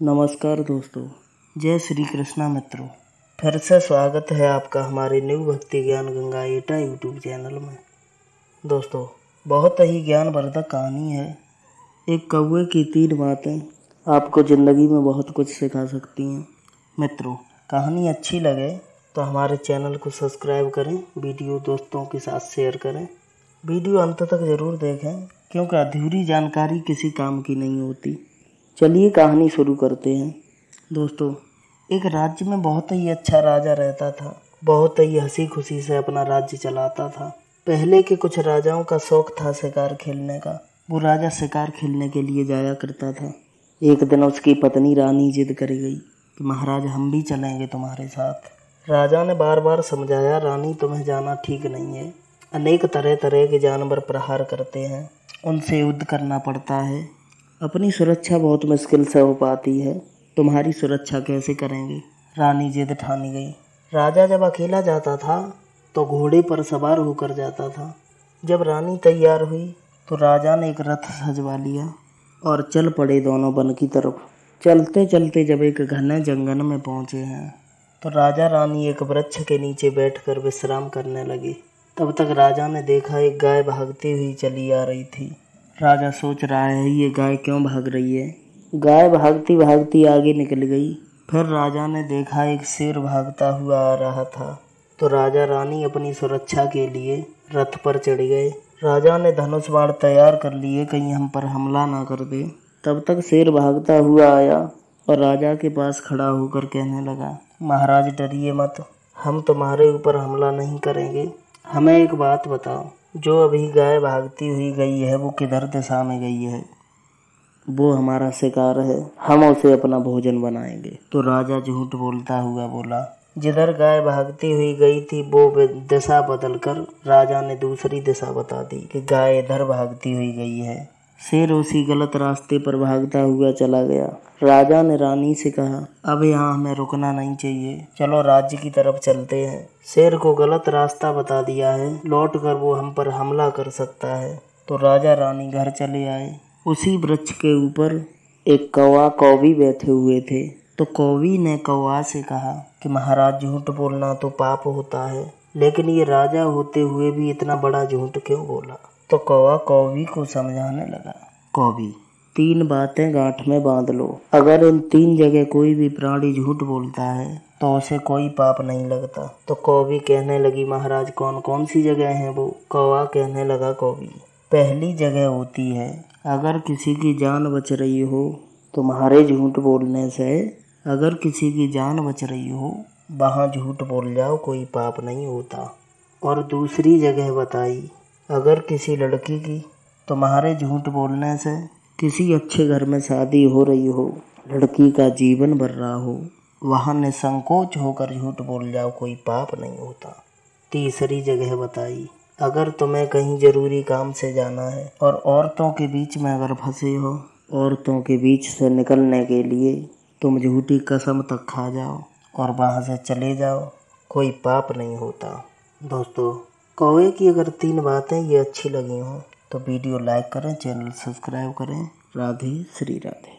नमस्कार दोस्तों, जय श्री कृष्णा मित्रों। फिर से स्वागत है आपका हमारे न्यू भक्ति ज्ञान गंगा एटा यूट्यूब चैनल में। दोस्तों, बहुत ही ज्ञानवर्धक कहानी है। एक कौवे की 3 बातें आपको ज़िंदगी में बहुत कुछ सिखा सकती हैं। मित्रों, कहानी अच्छी लगे तो हमारे चैनल को सब्सक्राइब करें, वीडियो दोस्तों के साथ शेयर करें, वीडियो अंत तक ज़रूर देखें क्योंकि अधूरी जानकारी किसी काम की नहीं होती। चलिए कहानी शुरू करते हैं। दोस्तों, एक राज्य में बहुत ही अच्छा राजा रहता था। बहुत ही हंसी खुशी से अपना राज्य चलाता था। पहले के कुछ राजाओं का शौक था शिकार खेलने का। वो राजा शिकार खेलने के लिए जाया करता था। एक दिन उसकी पत्नी रानी जिद कर गई कि महाराज हम भी चलेंगे तुम्हारे साथ। राजा ने बार बार समझाया, रानी तुम्हें जाना ठीक नहीं है। अनेक तरह तरह के जानवर प्रहार करते हैं, उनसे युद्ध करना पड़ता है। अपनी सुरक्षा बहुत मुश्किल से हो पाती है, तुम्हारी सुरक्षा कैसे करेंगे। रानी जिद ठानी गई। राजा जब अकेला जाता था तो घोड़े पर सवार होकर जाता था। जब रानी तैयार हुई तो राजा ने एक रथ सजवा लिया और चल पड़े दोनों वन की तरफ। चलते चलते जब एक घने जंगल में पहुंचे हैं तो राजा रानी एक वृक्ष के नीचे बैठकर विश्राम करने लगे। तब तक राजा ने देखा एक गाय भागती हुई चली आ रही थी। राजा सोच रहा है ये गाय क्यों भाग रही है। गाय भागती भागती आगे निकल गई। फिर राजा ने देखा एक शेर भागता हुआ आ रहा था। तो राजा रानी अपनी सुरक्षा के लिए रथ पर चढ़ गए। राजा ने धनुष बाण तैयार कर लिए कहीं हम पर हमला ना कर दे। तब तक शेर भागता हुआ आया और राजा के पास खड़ा होकर कहने लगा, महाराज डरिए मत, हम तुम्हारे ऊपर हमला नहीं करेंगे। हमें एक बात बताओ, जो अभी गाय भागती हुई गई है वो किधर दिशा में गई है। वो हमारा शिकार है, हम उसे अपना भोजन बनाएंगे। तो राजा झूठ बोलता हुआ बोला, जिधर गाय भागती हुई गई थी वो दिशा बदलकर राजा ने दूसरी दिशा बता दी कि गाय इधर भागती हुई गई है। शेर उसी गलत रास्ते पर भागता हुआ चला गया। राजा ने रानी से कहा, अब यहाँ हमें रुकना नहीं चाहिए, चलो राज्य की तरफ चलते हैं। शेर को गलत रास्ता बता दिया है, लौटकर वो हम पर हमला कर सकता है। तो राजा रानी घर चले आए। उसी वृक्ष के ऊपर एक कौवा कौवी बैठे हुए थे। तो कौवी ने कौवा से कहा कि महाराज झूठ बोलना तो पाप होता है, लेकिन ये राजा होते हुए भी इतना बड़ा झूठ क्यों बोला। तो कौवा कौवी को समझाने लगा, कौवी 3 बातें गांठ में बांध लो। अगर इन 3 जगह कोई भी प्राणी झूठ बोलता है तो उसे कोई पाप नहीं लगता। तो कौवी कहने लगी, महाराज कौन कौन सी जगह हैं वो। कौवा कहने लगा, कौवी पहली जगह होती है अगर किसी की जान बच रही हो तुम्हारे झूठ बोलने से, अगर किसी की जान बच रही हो वहाँ झूठ बोल जाओ, कोई पाप नहीं होता। और दूसरी जगह बताई, अगर किसी लड़की की तुम्हारे झूठ बोलने से किसी अच्छे घर में शादी हो रही हो, लड़की का जीवन भर रहा हो, वहाँ निसंकोच होकर झूठ बोल जाओ, कोई पाप नहीं होता। तीसरी जगह बताई, अगर तुम्हें कहीं ज़रूरी काम से जाना है और औरतों के बीच में अगर फंसे हो, औरतों के बीच से निकलने के लिए तुम झूठी कसम तक खा जाओ और वहाँ से चले जाओ, कोई पाप नहीं होता। दोस्तों, कौवे की अगर 3 बातें ये अच्छी लगी हों तो वीडियो लाइक करें, चैनल सब्सक्राइब करें। राधे श्री राधे।